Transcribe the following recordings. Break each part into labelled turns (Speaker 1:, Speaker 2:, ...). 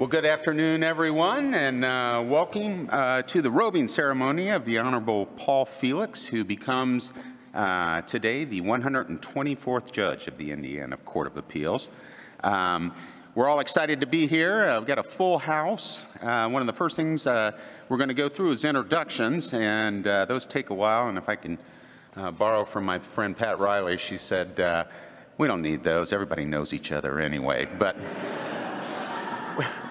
Speaker 1: Well, good afternoon, everyone, and welcome to the robing ceremony of the Honorable Paul Felix, who becomes today the 124th judge of the Indiana Court of Appeals. We're all excited to be here. We've got a full house. One of the first things we're going to go through is introductions, and those take a while. And if I can borrow from my friend Pat Riley, she said, we don't need those. Everybody knows each other anyway. But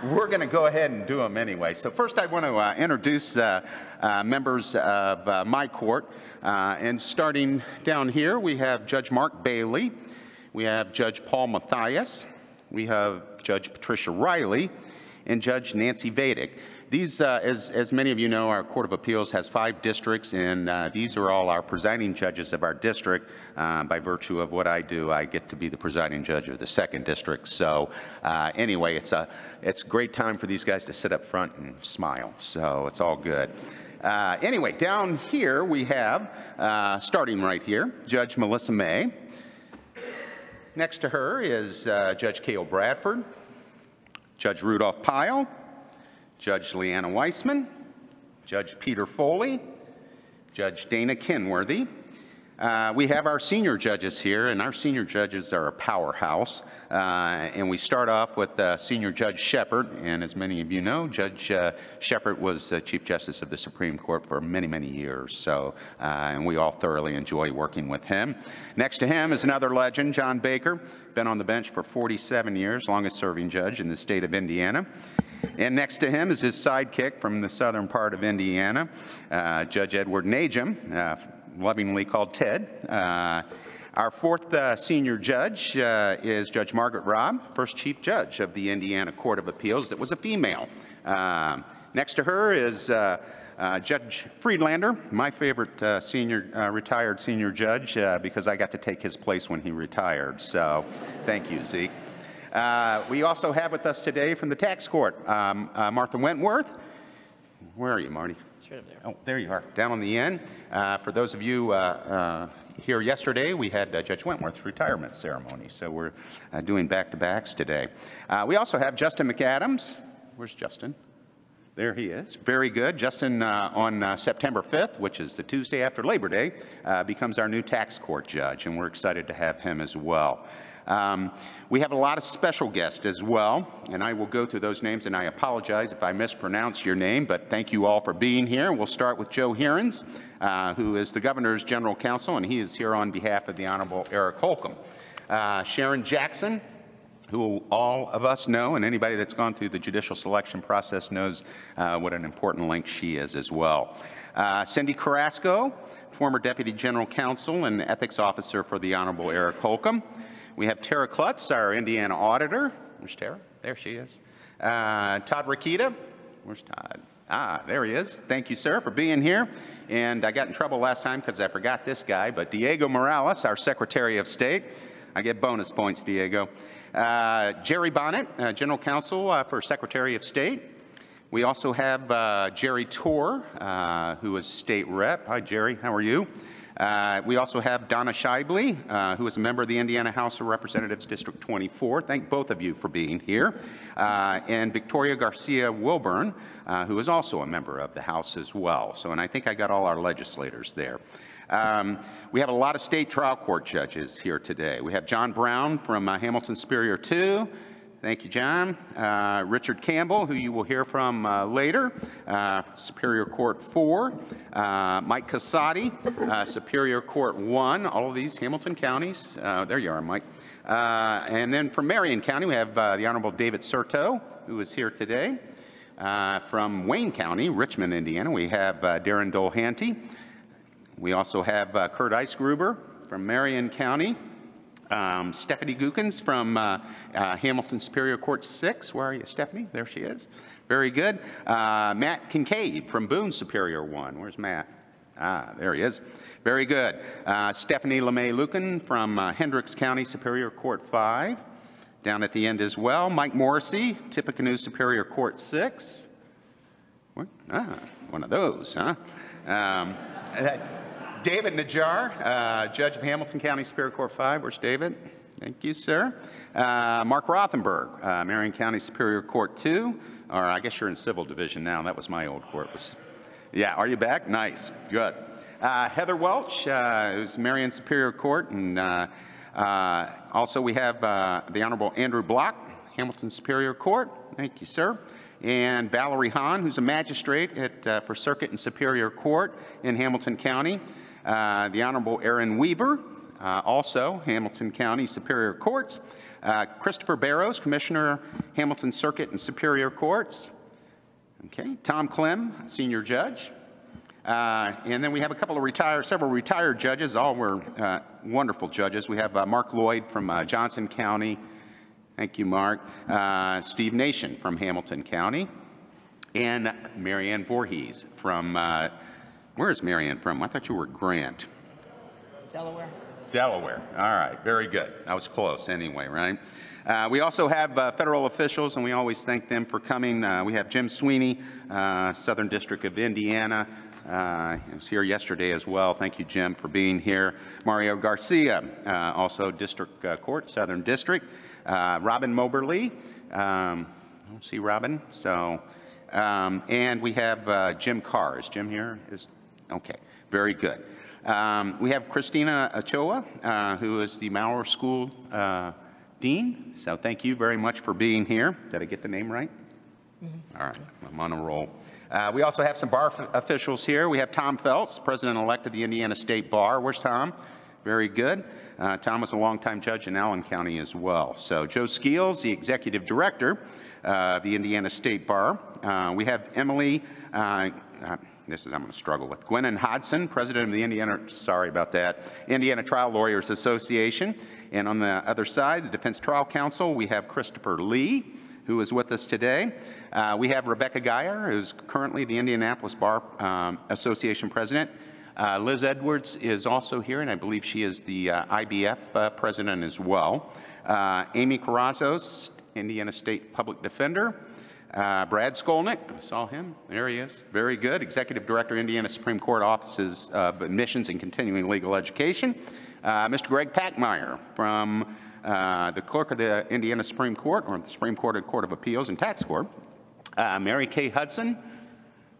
Speaker 1: we're going to go ahead and do them anyway. So first I want to introduce members of my court. And starting down here, we have Judge Mark Bailey. We have Judge Paul Mathias. We have Judge Patricia Riley and Judge Nancy Vadic. These, as many of you know, our Court of Appeals has 5 districts, and these are all our presiding judges of our district. By virtue of what I do, I get to be the presiding judge of the 2nd district. So anyway, it's a great time for these guys to sit up front and smile. So it's all good. Anyway, down here we have, starting right here, Judge Melissa May. Next to her is Judge Cale Bradford, Judge Rudolph Pyle, Judge Leanna Weissman, Judge Peter Foley, Judge Dana Kenworthy. We have our senior judges here, and our senior judges are a powerhouse. And we start off with Senior Judge Shepard, and as many of you know, Judge Shepard was Chief Justice of the Supreme Court for many, many years. So, and we all thoroughly enjoy working with him. Next to him is another legend, John Baker, been on the bench for 47 years, longest serving judge in the state of Indiana. And next to him is his sidekick from the southern part of Indiana, Judge Edward Najam, lovingly called Ted. Our 4th senior judge is Judge Margaret Robb, first chief judge of the Indiana Court of Appeals that was a female. Next to her is Judge Friedlander, my favorite retired senior judge, because I got to take his place when he retired. So thank you, Zeke. We also have with us today from the tax court, Martha Wentworth. Where are you, Marty?
Speaker 2: It's right up there.
Speaker 1: Oh, there you are, down on the end. For those of you here yesterday, we had Judge Wentworth's retirement ceremony, so we're doing back-to-backs today. We also have Justin McAdams. Where's Justin? There he is. Very good. Justin, on September 5th, which is the Tuesday after Labor Day, becomes our new tax court judge, and we're excited to have him as well. We have a lot of special guests as well, and I will go through those names, and I apologize if I mispronounce your name, but thank you all for being here. We'll start with Joe Heerens, who is the Governor's General Counsel, and he is here on behalf of the Honorable Eric Holcomb. Sharon Jackson, who all of us know, and anybody that's gone through the judicial selection process knows what an important link she is as well. Cindy Carrasco, former Deputy General Counsel and Ethics Officer for the Honorable Eric Holcomb. We have Tara Klutz, our Indiana Auditor. Where's Tara? There she is. Todd Rokita. Where's Todd? Ah, there he is. Thank you, sir, for being here. And I got in trouble last time because I forgot this guy, but Diego Morales, our Secretary of State. I get bonus points, Diego. Jerry Bonnet, General Counsel for Secretary of State. We also have Jerry Torr, who is State Rep. Hi, Jerry. How are you? We also have Donna Shibley, who is a member of the Indiana House of Representatives, District 24. Thank both of you for being here. And Victoria Garcia Wilburn, who is also a member of the House as well. So, and I think I got all our legislators there. We have a lot of state trial court judges here today. We have John Brown from Hamilton Superior 2. Thank you, John. Richard Campbell, who you will hear from later, Superior Court 4. Mike Casati, Superior Court 1. All of these Hamilton counties. There you are, Mike. And then from Marion County, we have the Honorable David Serto, who is here today. From Wayne County, Richmond, Indiana, we have Darren Dole-Hanty. We also have Kurt Eisgruber from Marion County. Stephanie Gookins from Hamilton Superior Court 6. Where are you, Stephanie? There she is. Very good. Matt Kincaid from Boone Superior 1. Where's Matt? Ah, there he is. Very good. Stephanie LeMay-Lucan from Hendricks County Superior Court 5. Down at the end as well. Mike Morrissey, Tippecanoe Superior Court 6. Ah, one of those, huh? David Najjar, Judge of Hamilton County Superior Court 5. Where's David? Thank you, sir. Mark Rothenberg, Marion County Superior Court 2, or I guess you're in Civil Division now. That was my old court. Yeah, are you back? Nice, good. Heather Welch, who's Marion Superior Court, and also we have the Honorable Andrew Block, Hamilton Superior Court. Thank you, sir. And Valerie Hahn, who's a magistrate for Circuit and Superior Court in Hamilton County. The Honorable Aaron Weaver, also Hamilton County Superior Courts. Christopher Barrows, Commissioner, Hamilton Circuit and Superior Courts. Okay, Tom Clem, Senior Judge. And then we have a couple of several retired judges. All were wonderful judges. We have Mark Lloyd from Johnson County. Thank you, Mark. Steve Nation from Hamilton County. And Marianne Voorhees from, where is Marianne from? I thought you were Grant.
Speaker 2: Delaware.
Speaker 1: Delaware. All right, very good. I was close anyway, right? We also have federal officials, and we always thank them for coming. We have Jim Sweeney, Southern District of Indiana. He was here yesterday as well. Thank you, Jim, for being here. Mario Garcia, also District Court, Southern District. Robin Moberly. I don't see Robin. So, and we have Jim Carr. Is Jim here? Okay, very good. We have Christina Ochoa, who is the Maurer School Dean. So thank you very much for being here. Did I get the name right? Mm-hmm. All right, I'm on a roll. We also have some bar officials here. We have Tom Phelps, President-elect of the Indiana State Bar. Where's Tom? Very good. Tom was a longtime judge in Allen County as well. So Joe Skeels, the Executive Director of the Indiana State Bar. We have Emily, I'm going to struggle with, Gwennon Hodson, President of the Indiana Trial Lawyers Association. And on the other side, the Defense Trial Counsel, we have Christopher Lee, who is with us today. We have Rebecca Geyer, who's currently the Indianapolis Bar Association President. Liz Edwards is also here, and I believe she is the IBF President as well. Amy Carrazos, Indiana State Public Defender. Brad Skolnick, I saw him, there he is, very good. Executive Director, Indiana Supreme Court Offices of Admissions and Continuing Legal Education. Mr. Greg Packmeyer from the Clerk of the Indiana Supreme Court, or the Supreme Court and Court of Appeals and Tax Court. Mary Kay Hudson.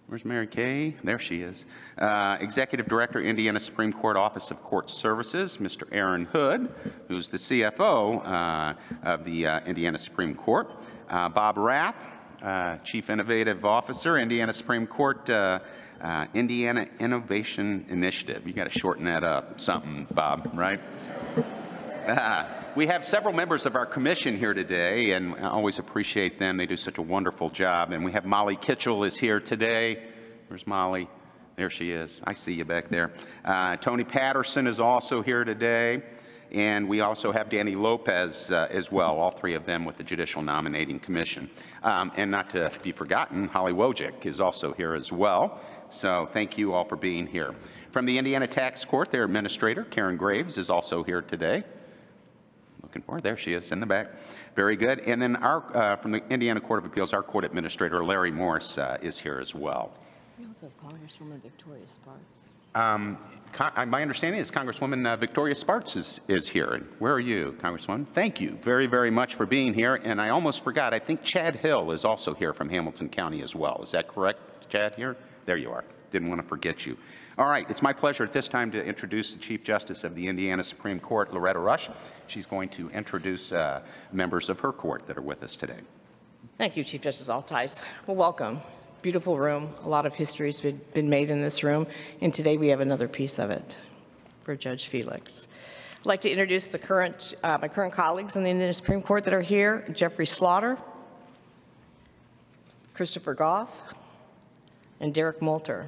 Speaker 1: Where's Mary Kay? There she is. Executive Director, Indiana Supreme Court Office of Court Services, Mr. Aaron Hood, who's the CFO of the Indiana Supreme Court. Bob Rath, Chief Innovative Officer, Indiana Supreme Court, Indiana Innovation Initiative. You got to shorten that up, something, Bob, right? We have several members of our commission here today, and I always appreciate them. They do such a wonderful job. And we have Molly Kitchell is here today. Where's Molly? There she is. I see you back there. Tony Patterson is also here today. And we also have Danny Lopez as well, all three of them with the Judicial Nominating Commission. And not to be forgotten, Holly Wojcik is also here as well. So thank you all for being here. From the Indiana Tax Court, their administrator, Karen Graves, is also here today. Looking for her. There she is in the back. Very good. And then our from the Indiana Court of Appeals, our court administrator, Larry Morris, is here as well.
Speaker 2: We also have Congresswoman Victoria Spartz.
Speaker 1: My understanding is Congresswoman Victoria Spartz is here. And where are you, Congresswoman? Thank you very, very much for being here. And I almost forgot, I think Chad Hill is also here from Hamilton County as well. Is that correct, Chad, here? There you are. Didn't want to forget you. All right, it's my pleasure at this time to introduce the Chief Justice of the Indiana Supreme Court, Loretta Rush. She's going to introduce members of her court that are with us today.
Speaker 2: Thank you, Chief Justice Altice. Well, welcome. Beautiful room. A lot of history has been made in this room, and today we have another piece of it for Judge Felix. I'd like to introduce my current colleagues in the Indiana Supreme Court that are here: Jeffrey Slaughter, Christopher Goff, and Derek Molter.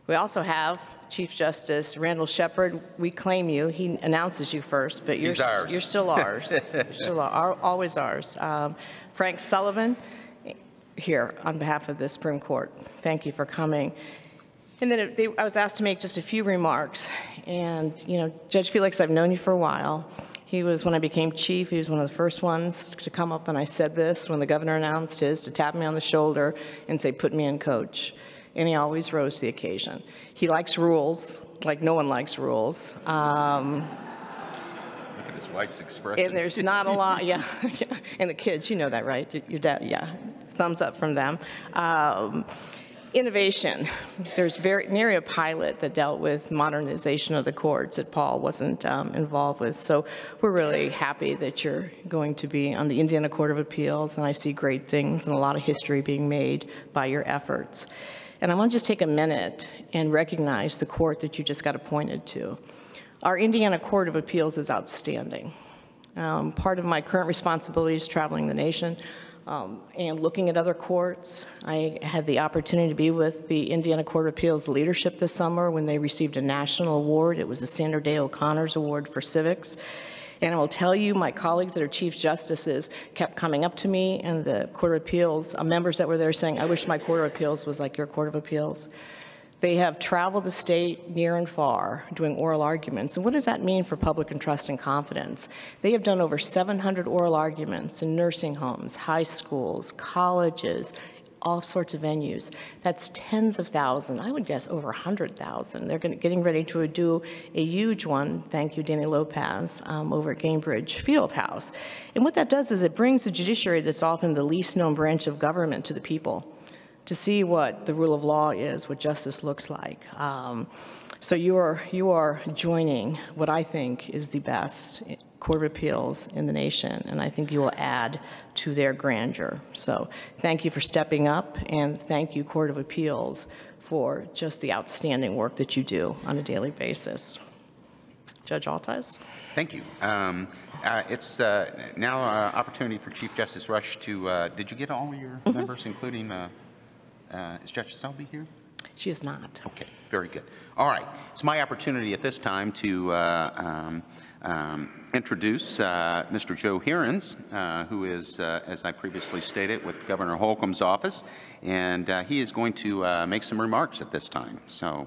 Speaker 2: We also have Chief Justice Randall Shepard. We claim you. He announces you first, but you're still ours. You're still always ours. Frank Sullivan, here on behalf of the Supreme Court. Thank you for coming. And then I was asked to make just a few remarks. And, you know, Judge Felix, I've known you for a while. He was, when I became chief, he was one of the first ones to come up, and I said this when the governor announced his, to tap me on the shoulder and say, put me in coach. And he always rose to the occasion. He likes rules, like no one likes rules.
Speaker 1: Look at his wife's expression.
Speaker 2: And there's not a lot, yeah, and the kids, you know that, right? Your dad, yeah, thumbs up from them. Innovation. There's nary a pilot that dealt with modernization of the courts that Paul wasn't involved with. So we're really happy that you're going to be on the Indiana Court of Appeals, and I see great things and a lot of history being made by your efforts. And I want to just take a minute and recognize the court that you just got appointed to. Our Indiana Court of Appeals is outstanding. Part of my current responsibility is traveling the nation. And looking at other courts. I had the opportunity to be with the Indiana Court of Appeals leadership this summer when they received a national award. It was the Sandra Day O'Connors Award for Civics. And I will tell you, my colleagues that are Chief Justices kept coming up to me and the Court of Appeals, members that were there saying, I wish my Court of Appeals was like your Court of Appeals. They have traveled the state near and far doing oral arguments. And what does that mean for public and trust and confidence? They have done over 700 oral arguments in nursing homes, high schools, colleges, all sorts of venues. That's tens of thousands, I would guess over 100,000. They're getting ready to do a huge one, thank you, Danny Lopez, over at Gainbridge Fieldhouse. And what that does is it brings the judiciary, that's often the least known branch of government, to the people, to see what the rule of law is, what justice looks like. So you are joining what I think is the best Court of Appeals in the nation, and I think you will add to their grandeur. So thank you for stepping up, and thank you, Court of Appeals, for just the outstanding work that you do on a daily basis. Judge Altice?
Speaker 1: Thank you. It's now an opportunity for Chief Justice Rush to, did you get all of your members, including is Judge Selby here?
Speaker 2: She is not.
Speaker 1: Okay, very good. All right, it's my opportunity at this time to introduce Mr. Joe Heerens, who is, as I previously stated, with Governor Holcomb's office, and he is going to make some remarks at this time. So.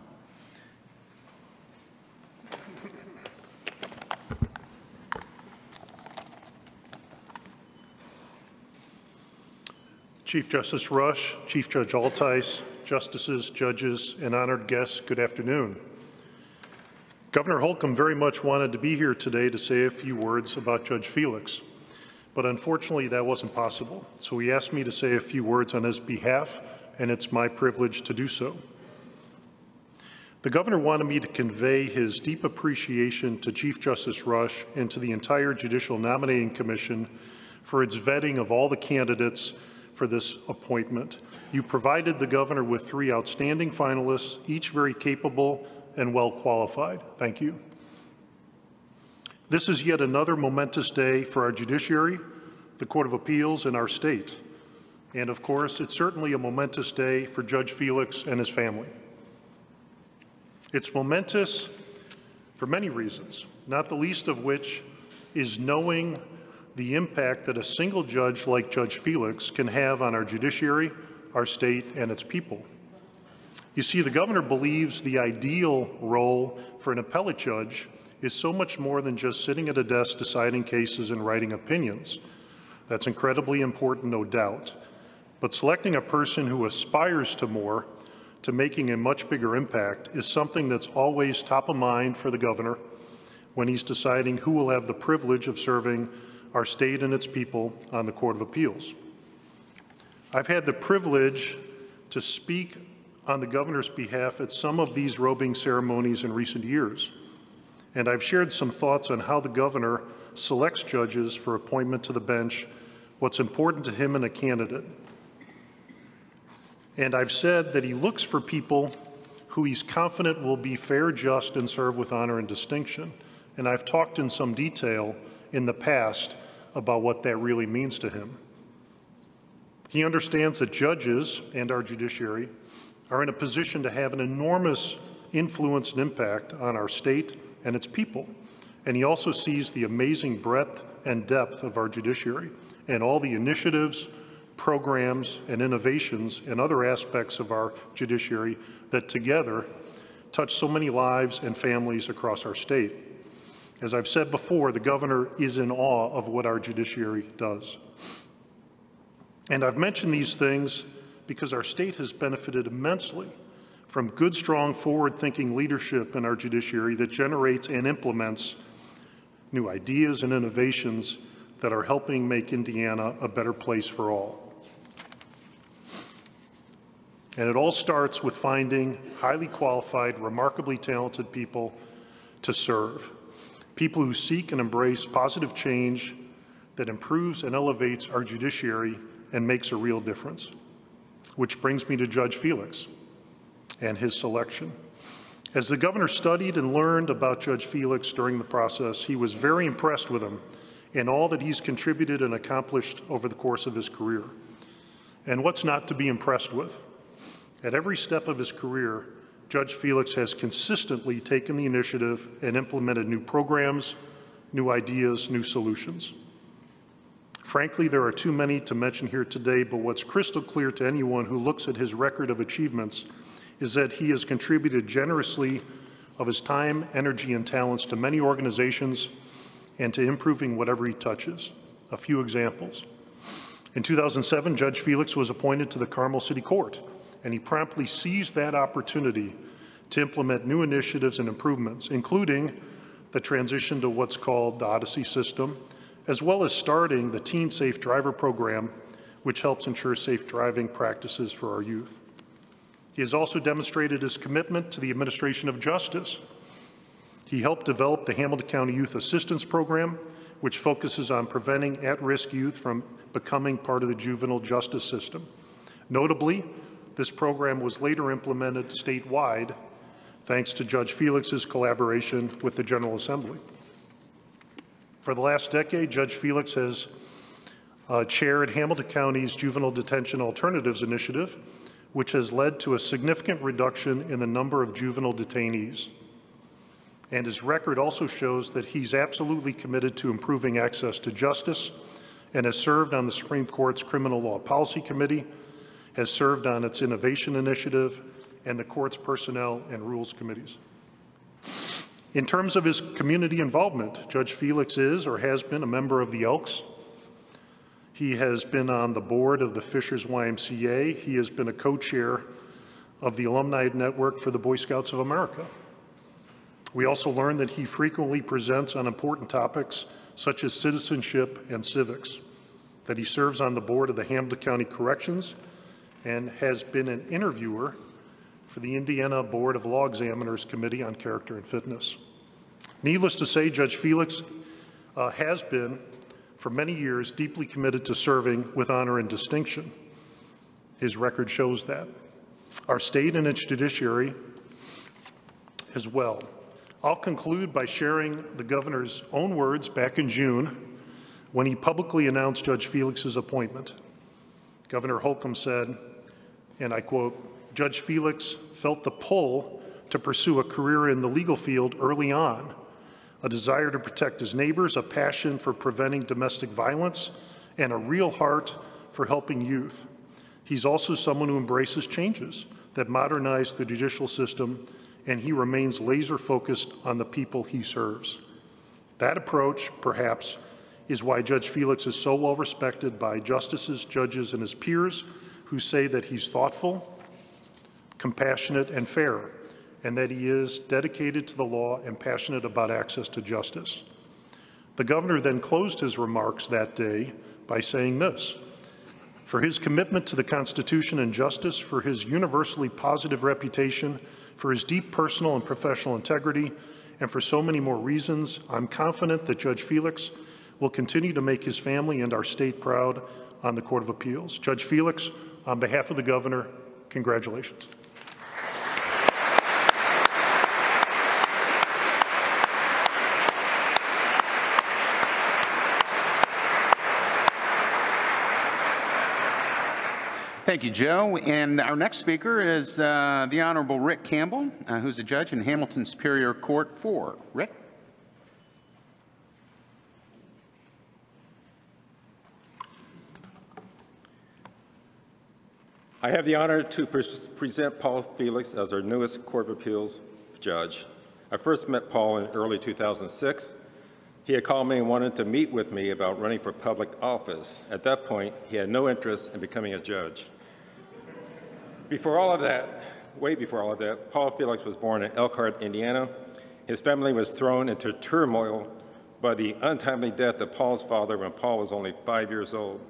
Speaker 3: Chief Justice Rush, Chief Judge Altice, justices, judges, and honored guests, good afternoon. Governor Holcomb very much wanted to be here today to say a few words about Judge Felix, but unfortunately that wasn't possible. So he asked me to say a few words on his behalf, and it's my privilege to do so. The governor wanted me to convey his deep appreciation to Chief Justice Rush and to the entire Judicial Nominating Commission for its vetting of all the candidates for this appointment. You provided the governor with 3 outstanding finalists, each very capable and well qualified. Thank you. This is yet another momentous day for our judiciary, the Court of Appeals, and our state. And of course, it's certainly a momentous day for Judge Felix and his family. It's momentous for many reasons, not the least of which is knowing the impact that a single judge like Judge Felix can have on our judiciary, our state, and its people. You see, the governor believes the ideal role for an appellate judge is so much more than just sitting at a desk deciding cases and writing opinions. That's incredibly important, no doubt. But selecting a person who aspires to more, to making a much bigger impact, is something that's always top of mind for the governor when he's deciding who will have the privilege of serving our state and its people on the Court of Appeals. I've had the privilege to speak on the governor's behalf at some of these robing ceremonies in recent years, and I've shared some thoughts on how the governor selects judges for appointment to the bench, what's important to him in a candidate. And I've said that he looks for people who he's confident will be fair, just, and serve with honor and distinction. And I've talked in some detail in the past about what that really means to him. He understands that judges and our judiciary are in a position to have an enormous influence and impact on our state and its people. And he also sees the amazing breadth and depth of our judiciary and all the initiatives, programs, and innovations and other aspects of our judiciary that together touch so many lives and families across our state. As I've said before, the governor is in awe of what our judiciary does. And I've mentioned these things because our state has benefited immensely from good, strong, forward-thinking leadership in our judiciary that generates and implements new ideas and innovations that are helping make Indiana a better place for all. And it all starts with finding highly qualified, remarkably talented people to serve. People who seek and embrace positive change that improves and elevates our judiciary and makes a real difference. Which brings me to Judge Felix and his selection. As the governor studied and learned about Judge Felix during the process, he was very impressed with him and all that he's contributed and accomplished over the course of his career. And what's not to be impressed with? At every step of his career, Judge Felix has consistently taken the initiative and implemented new programs, new ideas, new solutions. Frankly, there are too many to mention here today, but what's crystal clear to anyone who looks at his record of achievements is that he has contributed generously of his time, energy, and talents to many organizations and to improving whatever he touches. A few examples. In 2007, Judge Felix was appointed to the Carmel City Court, and he promptly seized that opportunity to implement new initiatives and improvements, including the transition to what's called the Odyssey system, as well as starting the Teen Safe Driver program, which helps ensure safe driving practices for our youth. He has also demonstrated his commitment to the administration of justice. He helped develop the Hamilton County Youth Assistance Program, which focuses on preventing at-risk youth from becoming part of the juvenile justice system. Notably, this program was later implemented statewide thanks to Judge Felix's collaboration with the General Assembly. For the last decade, Judge Felix has chaired Hamilton County's Juvenile Detention Alternatives Initiative, which has led to a significant reduction in the number of juvenile detainees. And his record also shows that he's absolutely committed to improving access to justice and has served on the Supreme Court's Criminal Law Policy Committee, has served on its Innovation Initiative, and the court's Personnel and Rules Committees. In terms of his community involvement, Judge Felix is or has been a member of the Elks. He has been on the board of the Fishers YMCA. He has been a co-chair of the Alumni Network for the Boy Scouts of America. We also learned that he frequently presents on important topics such as citizenship and civics, that he serves on the board of the Hamilton County Corrections and has been an interviewer for the Indiana Board of Law Examiners Committee on Character and Fitness. Needless to say, Judge Felix has been, for many years, deeply committed to serving with honor and distinction. His record shows that. Our state and its judiciary as well. I'll conclude by sharing the governor's own words back in June when he publicly announced Judge Felix's appointment. Governor Holcomb said, and I quote, "Judge Felix felt the pull to pursue a career in the legal field early on, a desire to protect his neighbors, a passion for preventing domestic violence, and a real heart for helping youth. He's also someone who embraces changes that modernize the judicial system, and he remains laser-focused on the people he serves." That approach, perhaps, is why Judge Felix is so well respected by justices, judges, and his peers who say that he's thoughtful, compassionate, and fair, and that he is dedicated to the law and passionate about access to justice. The governor then closed his remarks that day by saying this: "For his commitment to the Constitution and justice, for his universally positive reputation, for his deep personal and professional integrity, and for so many more reasons, I'm confident that Judge Felix will continue to make his family and our state proud on the Court of Appeals." Judge Felix, on behalf of the governor, congratulations.
Speaker 1: Thank you, Joe. And our next speaker is the Honorable Rick Campbell, who's a judge in Hamilton Superior Court 4. Rick?
Speaker 4: I have the honor to present Paul Felix as our newest Court of Appeals judge. I first met Paul in early 2006. He had called me and wanted to meet with me about running for public office. At that point, he had no interest in becoming a judge. Before all of that, way before all of that, Paul Felix was born in Elkhart, Indiana. His family was thrown into turmoil by the untimely death of Paul's father when Paul was only 5 years old.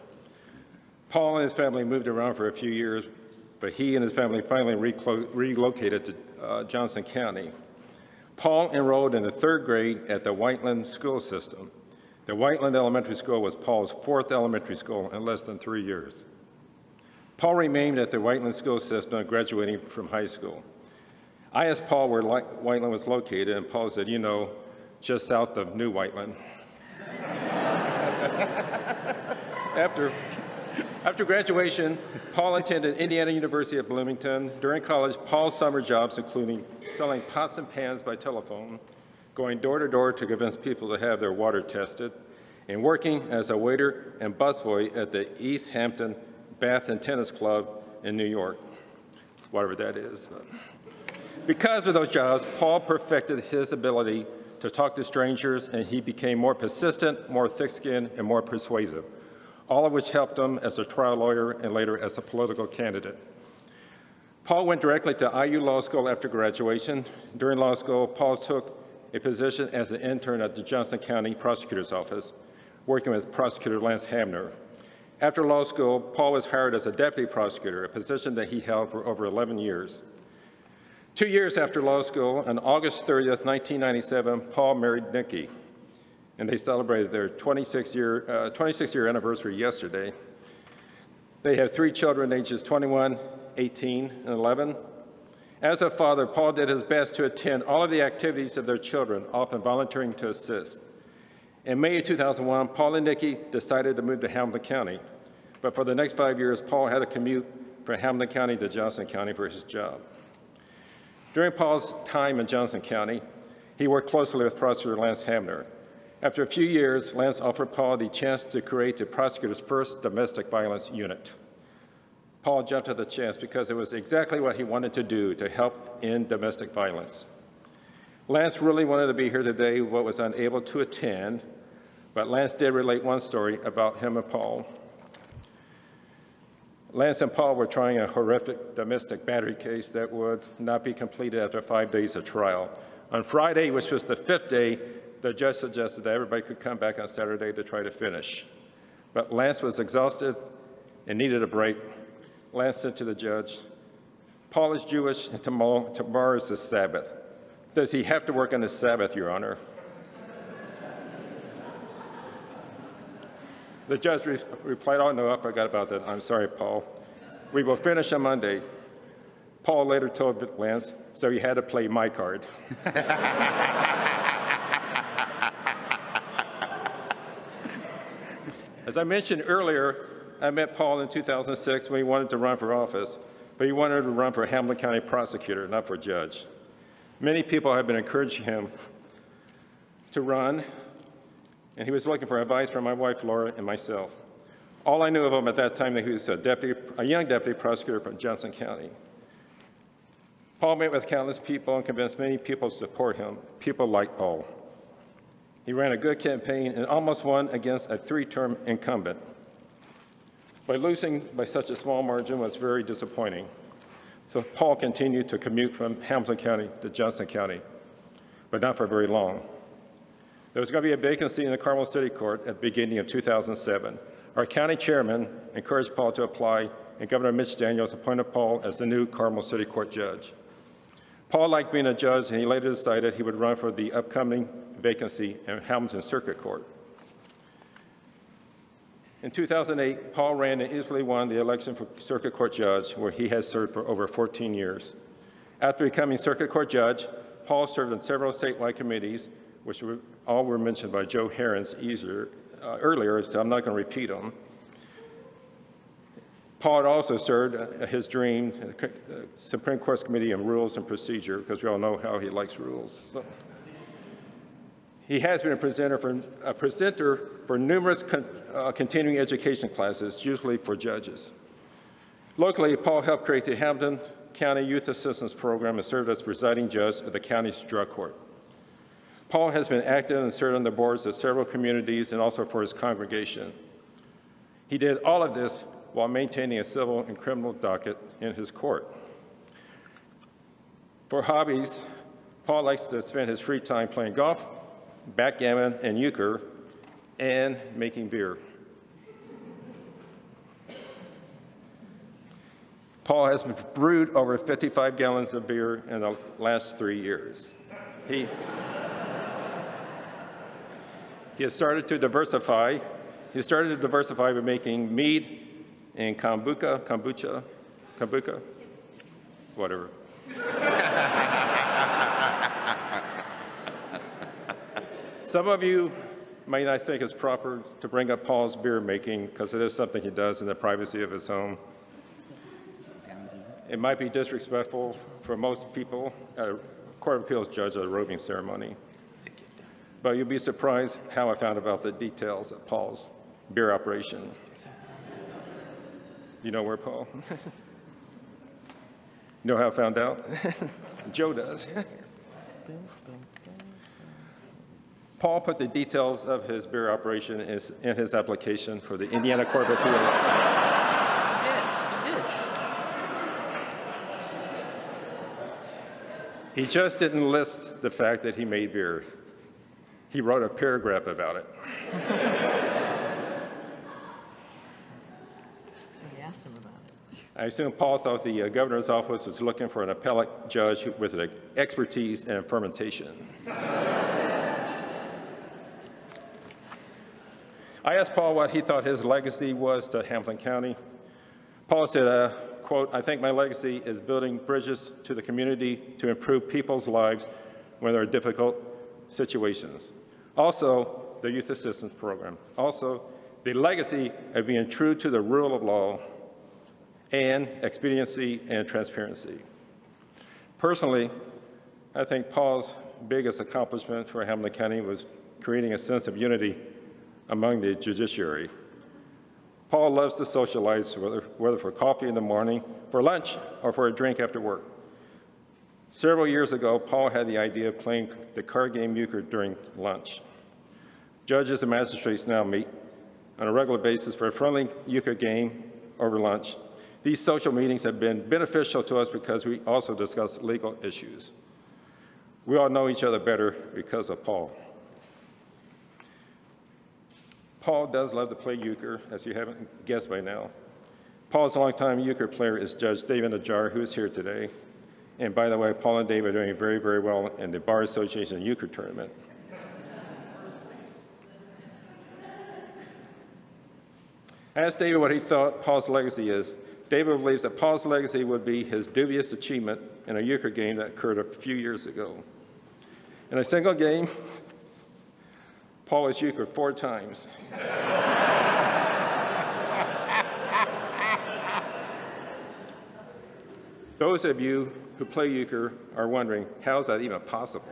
Speaker 4: Paul and his family moved around for a few years, but he and his family finally relocated to Johnson County. Paul enrolled in the 3rd grade at the Whiteland school system. The Whiteland Elementary School was Paul's 4th elementary school in less than 3 years. Paul remained at the Whiteland school system, graduating from high school. I asked Paul where Whiteland was located, and Paul said, you know, just south of New Whiteland. After graduation, Paul attended Indiana University at Bloomington. During college, Paul's summer jobs including selling pots and pans by telephone, going door to door to convince people to have their water tested, and working as a waiter and busboy at the East Hampton Bath and Tennis Club in New York, whatever that is. Because of those jobs, Paul perfected his ability to talk to strangers, and he became more persistent, more thick-skinned, and more persuasive, all of which helped him as a trial lawyer and later as a political candidate. Paul went directly to IU Law School after graduation. During law school, Paul took a position as an intern at the Johnson County Prosecutor's Office, working with Prosecutor Lance Hamner. After law school, Paul was hired as a deputy prosecutor, a position that he held for over 11 years. 2 years after law school, on August 30th, 1997, Paul married Nikki, and they celebrated their 26-year anniversary yesterday. They have 3 children, ages 21, 18, and 11. As a father, Paul did his best to attend all of the activities of their children, often volunteering to assist. In May of 2001, Paul and Nikki decided to move to Hamilton County, but for the next 5 years, Paul had to commute from Hamilton County to Johnson County for his job. During Paul's time in Johnson County, he worked closely with Prosecutor Lance Hamner. After a few years, Lance offered Paul the chance to create the prosecutor's first domestic violence unit. Paul jumped at the chance because it was exactly what he wanted to do to help end domestic violence. Lance really wanted to be here today, but was unable to attend, but Lance did relate one story about him and Paul. Lance and Paul were trying a horrific domestic battery case that would not be completed after 5 days of trial. On Friday, which was the 5th day, the judge suggested that everybody could come back on Saturday to try to finish. But Lance was exhausted and needed a break. Lance said to the judge, "Paul is Jewish, and tomorrow is the Sabbath. Does he have to work on the Sabbath, Your Honor?" The judge replied, "Oh, no, I forgot about that. I'm sorry, Paul. We will finish on Monday." Paul later told Lance, "So you had to play my card." As I mentioned earlier, I met Paul in 2006 when he wanted to run for office, but he wanted to run for Hamilton County prosecutor, not for judge. Many people have been encouraging him to run, and he was looking for advice from my wife, Laura, and myself. All I knew of him at that time that he was a young deputy prosecutor from Johnson County. Paul met with countless people and convinced many people to support him, people like Paul. He ran a good campaign and almost won against a 3-term incumbent. But losing by such a small margin was very disappointing. So Paul continued to commute from Hamilton County to Johnson County, but not for very long. There was going to be a vacancy in the Carmel City Court at the beginning of 2007. Our county chairman encouraged Paul to apply, and Governor Mitch Daniels appointed Paul as the new Carmel City Court judge. Paul liked being a judge, and he later decided he would run for the upcoming vacancy in Hamilton Circuit Court. In 2008, Paul ran and easily won the election for Circuit Court judge, where he has served for over 14 years. After becoming Circuit Court judge, Paul served on several statewide committees, which all were mentioned by Joe Herons earlier, so I'm not going to repeat them. Paul had also served his dream Supreme Court's Committee on Rules and Procedure, because we all know how he likes rules. So, he has been a presenter for numerous continuing education classes, usually for judges. Locally, Paul helped create the Hamilton County Youth Assistance Program and served as presiding judge of the county's drug court. Paul has been active and served on the boards of several communities and also for his congregation. He did all of this while maintaining a civil and criminal docket in his court. For hobbies, Paul likes to spend his free time playing golf, backgammon and euchre, and making beer. Paul has brewed over 55 gallons of beer in the last 3 years. He has started to diversify. He started to diversify by making mead and kombucha, whatever. Some of you may not think it's proper to bring up Paul's beer making because it is something he does in the privacy of his home. It might be disrespectful for most people, a Court of Appeals judge at a robing ceremony. But you'll be surprised how I found about the details of Paul's beer operation. You know where, Paul? You know how I found out? Joe does. Paul put the details of his beer operation in his application for the Indiana Court of Appeals.
Speaker 2: You did.
Speaker 4: He just didn't list the fact that he made beer. He wrote a paragraph about it.
Speaker 2: You asked him about it.
Speaker 4: I assume Paul thought the governor's office was looking for an appellate judge with an expertise in fermentation. I asked Paul what he thought his legacy was to Hamilton County. Paul said, quote, "I think my legacy is building bridges to the community to improve people's lives when there are difficult situations. Also, the Youth Assistance Program. Also, the legacy of being true to the rule of law and expediency and transparency." Personally, I think Paul's biggest accomplishment for Hamilton County was creating a sense of unity among the judiciary. Paul loves to socialize, whether for coffee in the morning, for lunch, or for a drink after work. Several years ago, Paul had the idea of playing the card game euchre during lunch. Judges and magistrates now meet on a regular basis for a friendly euchre game over lunch. These social meetings have been beneficial to us because we also discuss legal issues. We all know each other better because of Paul. Paul does love to play euchre, as you haven't guessed by now. Paul's longtime euchre player is Judge David Najjar, who is here today. And by the way, Paul and David are doing very, very well in the Bar Association euchre tournament. I asked David what he thought Paul's legacy is. David believes that Paul's legacy would be his dubious achievement in a euchre game that occurred a few years ago. In a single game, Paul was euchred 4 times. Those of you who play euchre are wondering, how is that even possible?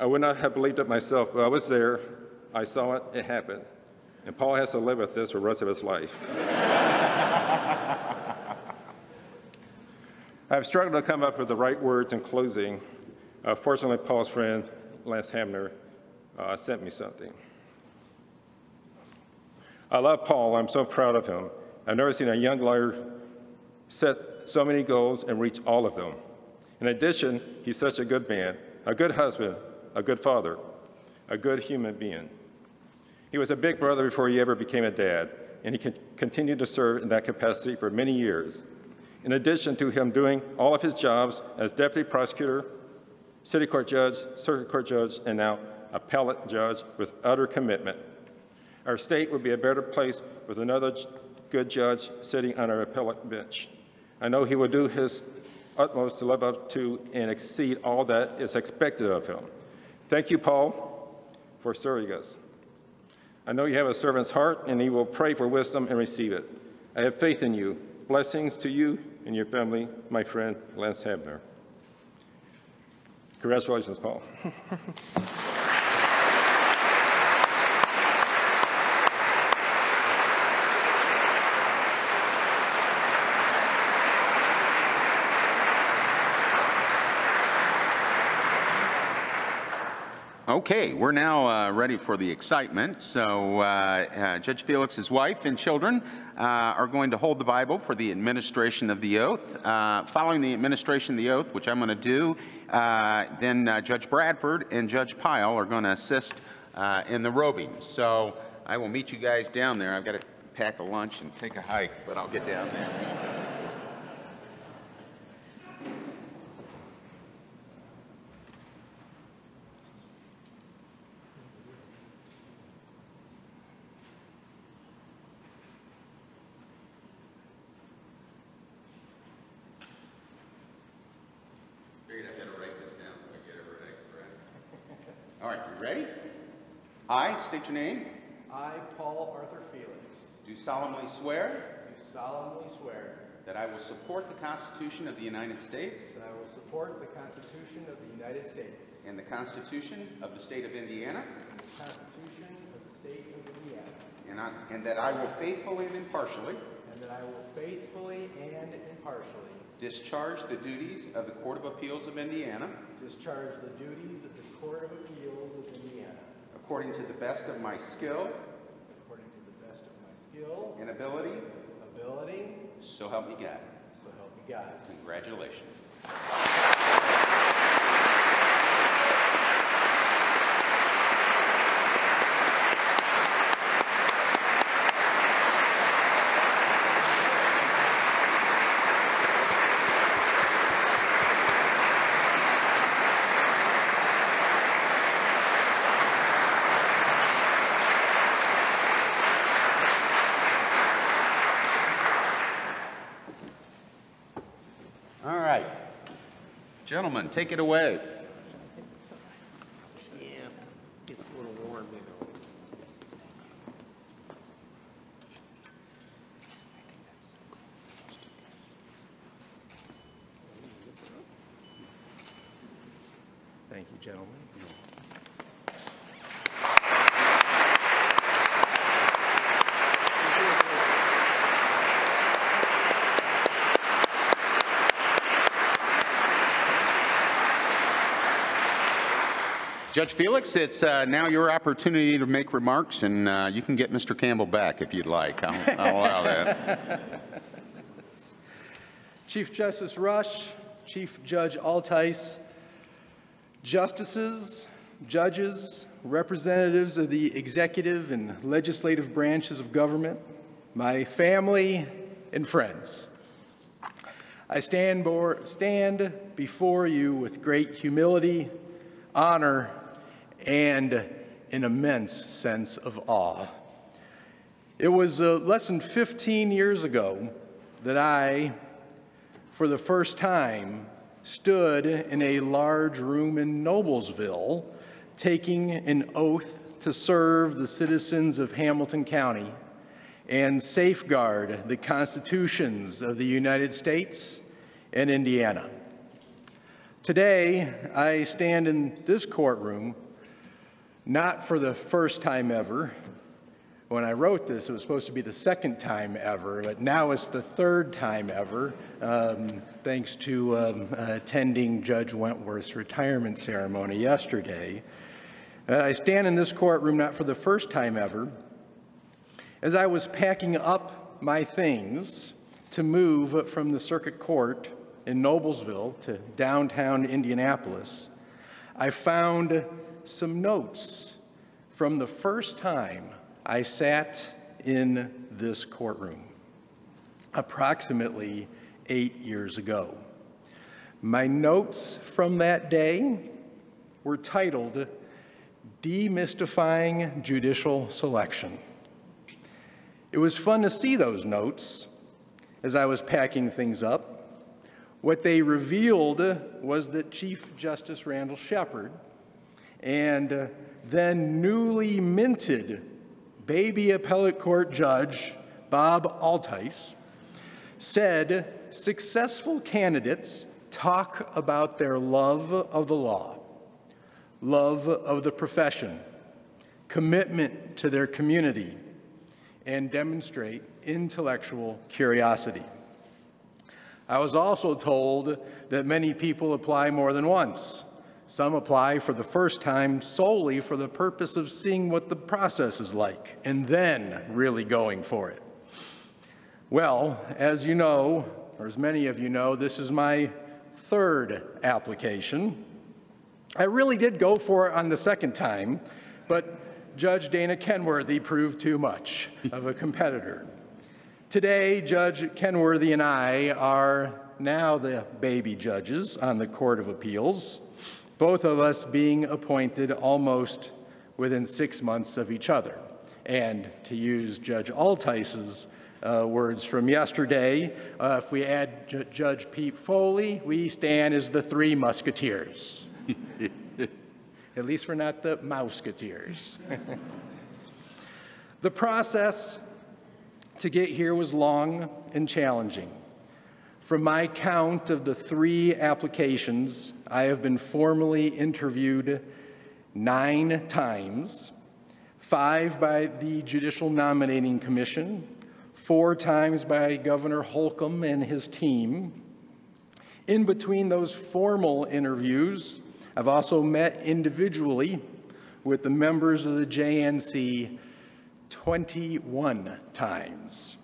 Speaker 4: I would not have believed it myself, but I was there, I saw it, it happened. And Paul has to live with this for the rest of his life. I've struggled to come up with the right words in closing. Fortunately, Paul's friend, Lance Hamner, sent me something. I love Paul. I'm so proud of him. I've never seen a young lawyer set so many goals and reach all of them. In addition, he's such a good man, a good husband, a good father, a good human being. He was a big brother before he ever became a dad, and he continued to serve in that capacity for many years. In addition to him doing all of his jobs as deputy prosecutor, city court judge, circuit court judge, and now appellate judge with utter commitment. Our state would be a better place with another good judge sitting on our appellate bench. I know he will do his utmost to live up to and exceed all that is expected of him. Thank you, Paul, for serving us. I know you have a servant's heart, and he will pray for wisdom and receive it. I have faith in you. Blessings to you and your family, my friend, Lance Hamner. Congratulations, Paul.
Speaker 1: Okay, we're now ready for the excitement. So Judge Felix's wife and children are going to hold the Bible for the administration of the oath. Following the administration of the oath, which I'm going to do, then Judge Bradford and Judge Pyle are going to assist in the robing. So I will meet you guys down there. I've got to pack a lunch and take a hike, but I'll get down there. All right, you ready? I state your name.
Speaker 5: I, Paul Arthur Felix,
Speaker 1: Do solemnly swear
Speaker 5: do solemnly swear
Speaker 1: that I will support the Constitution of the United States
Speaker 5: that I will support the Constitution of the United States
Speaker 1: and the Constitution of the State of Indiana,
Speaker 5: and the Constitution of the State of Indiana,
Speaker 1: and that I will faithfully and impartially
Speaker 5: and that I will faithfully and impartially
Speaker 1: discharge the duties of the Court of Appeals of Indiana
Speaker 5: discharge the duties of the Court of Appeals of Indiana
Speaker 1: according to the best of my skill
Speaker 5: according to the best of my skill
Speaker 1: and ability,
Speaker 5: ability,
Speaker 1: so help me God.
Speaker 5: so help me God.
Speaker 1: Congratulations. All right. Gentlemen, take it away.
Speaker 5: Yeah, gets a little warm, you know. Thank you, gentlemen.
Speaker 1: Judge Felix, it's now your opportunity to make remarks, and you can get Mr. Campbell back if you'd like. I'll allow that.
Speaker 5: Chief Justice Rush, Chief Judge Altice, justices, judges, representatives of the executive and legislative branches of government, my family and friends. I stand before you with great humility, honor, and an immense sense of awe. It was less than 15 years ago that I, for the first time, stood in a large room in Noblesville, taking an oath to serve the citizens of Hamilton County and safeguard the constitutions of the United States and Indiana. Today, I stand in this courtroom not for the first time ever. When I wrote this, it was supposed to be the second time ever, but now it's the third time ever, thanks to attending Judge Wentworth's retirement ceremony yesterday. I stand in this courtroom not for the first time ever. As I was packing up my things to move from the circuit court in Noblesville to downtown Indianapolis, I found some notes from the first time I sat in this courtroom, approximately 8 years ago. My notes from that day were titled, Demystifying Judicial Selection. It was fun to see those notes as I was packing things up. What they revealed was that Chief Justice Randall Shepard and then newly minted baby appellate court judge Bob Altice said successful candidates talk about their love of the law, love of the profession, commitment to their community, and demonstrate intellectual curiosity. I was also told that many people apply more than once, Some apply for the first time solely for the purpose of seeing what the process is like and then really going for it. Well, as you know, or as many of you know, this is my third application. I really did go for it on the second time, but Judge Dana Kenworthy proved too much of a competitor. Today, Judge Kenworthy and I are now the baby judges on the Court of Appeals, both of us being appointed almost within 6 months of each other. And to use Judge Altice's words from yesterday, if we add Judge Pete Foley, we stand as the Three Musketeers. At least we're not the Mouseketeers. The process to get here was long and challenging. From my count of the 3 applications, I have been formally interviewed 9 times, 5 by the Judicial Nominating Commission, 4 times by Governor Holcomb and his team. In between those formal interviews, I've also met individually with the members of the JNC 21 times.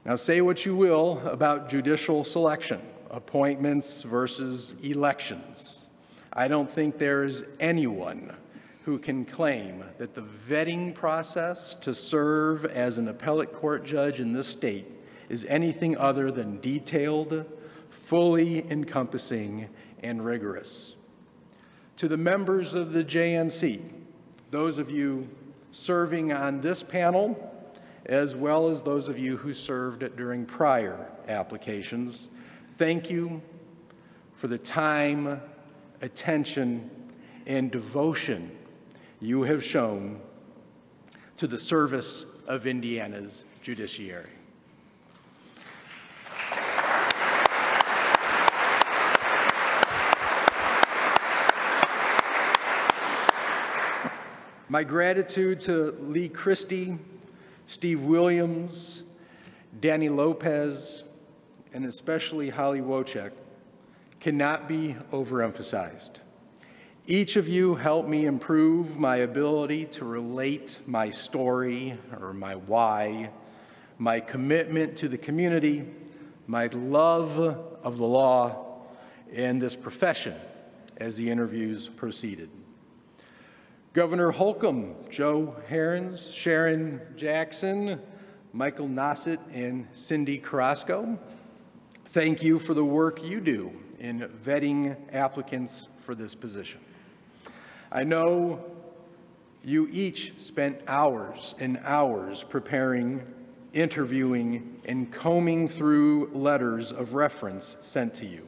Speaker 5: Now, say what you will about judicial selection, appointments versus elections. I don't think there is anyone who can claim that the vetting process to serve as an appellate court judge in this state is anything other than detailed, fully encompassing, and rigorous. To the members of the JNC, those of you serving on this panel, as well as those of you who served during prior applications, thank you for the time, attention, and devotion you have shown to the service of Indiana's judiciary. My gratitude to Lee Christie, Steve Williams, Danny Lopez, and especially Holly Wojcik cannot be overemphasized. Each of you helped me improve my ability to relate my story or my why, my commitment to the community, my love of the law, and this profession as the interviews proceeded. Governor Holcomb, Joe Herons, Sharon Jackson, Michael Nassett, and Cindy Carrasco, thank you for the work you do in vetting applicants for this position. I know you each spent hours and hours preparing, interviewing, and combing through letters of reference sent to you.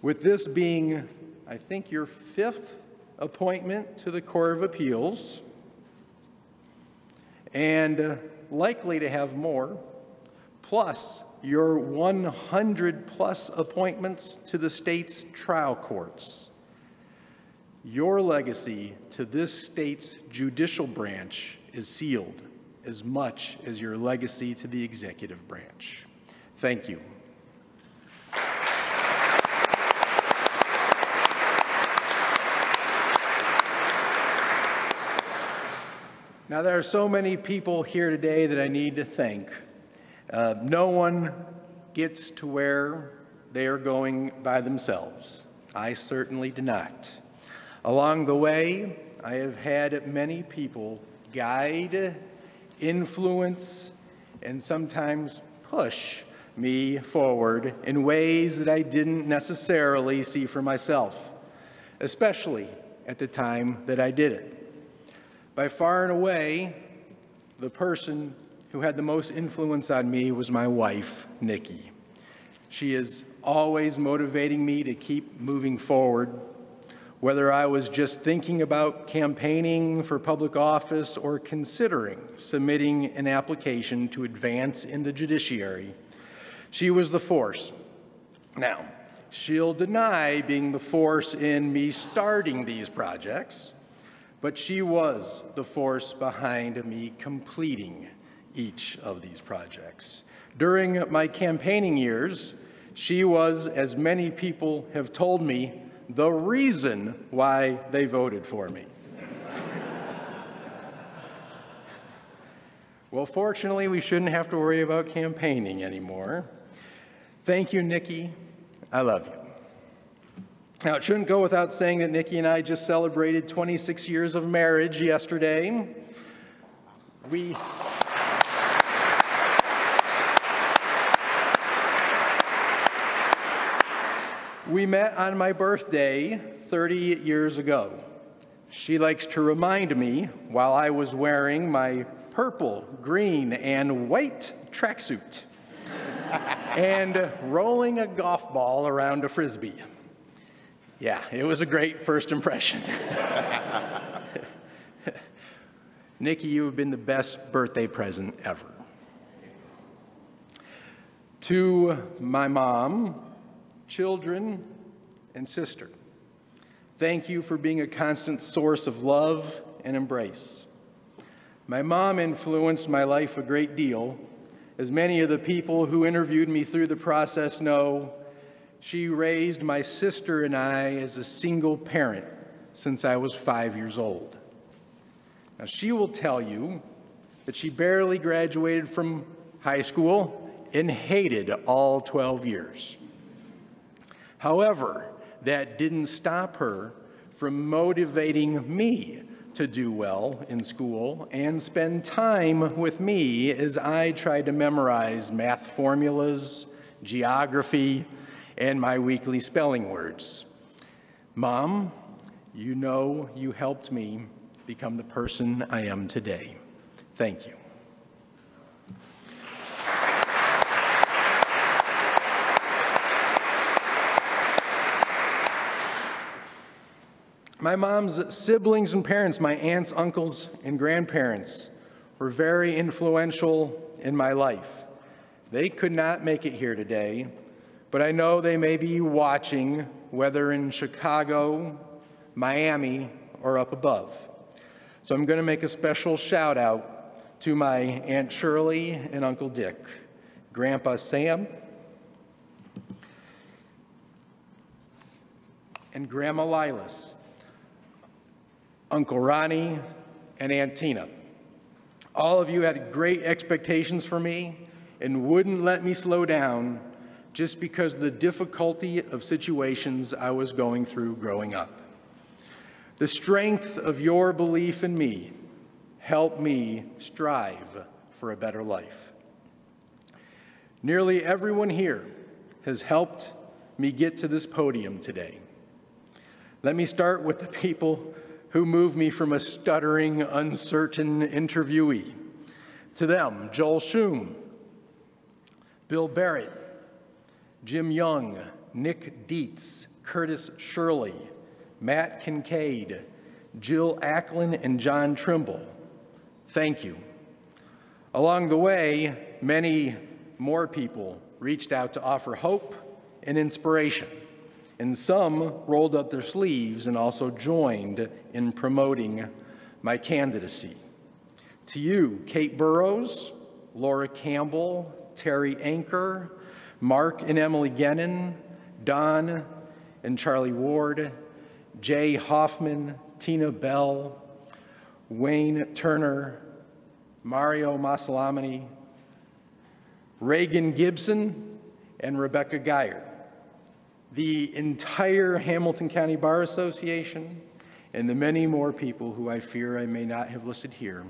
Speaker 5: With this being, I think, your 5th appointment to the Court of Appeals, and likely to have more, plus your 100+ appointments to the state's trial courts. Your legacy to this state's judicial branch is sealed as much as your legacy to the executive branch. Thank you. Now, there are so many people here today that I need to thank. No one gets to where they are going by themselves. I certainly do not. Along the way, I have had many people guide, influence, and sometimes push me forward in ways that I didn't necessarily see for myself, especially at the time that I did it. By far and away, the person who had the most influence on me was my wife, Nikki. She is always motivating me to keep moving forward, whether I was just thinking about campaigning for public office or considering submitting an application to advance in the judiciary. She was the force. Now, she'll deny being the force in me starting these projects, but she was the force behind me completing each of these projects. During my campaigning years, she was, as many people have told me, the reason why they voted for me. Well, fortunately, we shouldn't have to worry about campaigning anymore. Thank you, Nikki. I love you. Now, it shouldn't go without saying that Nikki and I just celebrated 26 years of marriage yesterday. We met on my birthday 30 years ago. She likes to remind me while I was wearing my purple, green, and white tracksuit and rolling a golf ball around a Frisbee. Yeah, it was a great first impression. Nikki, you have been the best birthday present ever. To my mom, children, and sister, thank you for being a constant source of love and embrace. My mom influenced my life a great deal. As many of the people who interviewed me through the process know, she raised my sister and I as a single parent since I was 5 years old. Now, she will tell you that she barely graduated from high school and hated all 12 years. However, that didn't stop her from motivating me to do well in school and spend time with me as I tried to memorize math formulas, geography, and my weekly spelling words. Mom, you know you helped me become the person I am today. Thank you. My mom's siblings and parents, my aunts, uncles, and grandparents, were very influential in my life. They could not make it here today, but I know they may be watching, whether in Chicago, Miami, or up above. So I'm going to make a special shout out to my Aunt Shirley and Uncle Dick, Grandpa Sam, and Grandma Lilas, Uncle Ronnie, and Aunt Tina. All of you had great expectations for me and wouldn't let me slow down just because of the difficulty of situations I was going through growing up. The strength of your belief in me helped me strive for a better life. Nearly everyone here has helped me get to this podium today. Let me start with the people who moved me from a stuttering, uncertain interviewee. To them, Joel Schum, Bill Barrett, Jim Young, Nick Dietz, Curtis Shirley, Matt Kincaid, Jill Acklin, and John Trimble. Thank you. Along the way, many more people reached out to offer hope and inspiration, and some rolled up their sleeves and also joined in promoting my candidacy. To you, Kate Burrows, Laura Campbell, Terry Anker, Mark and Emily Gennon, Don and Charlie Ward, Jay Hoffman, Tina Bell, Wayne Turner, Mario Masalamani, Reagan Gibson, and Rebecca Geyer, the entire Hamilton County Bar Association, and the many more people who I fear I may not have listed here.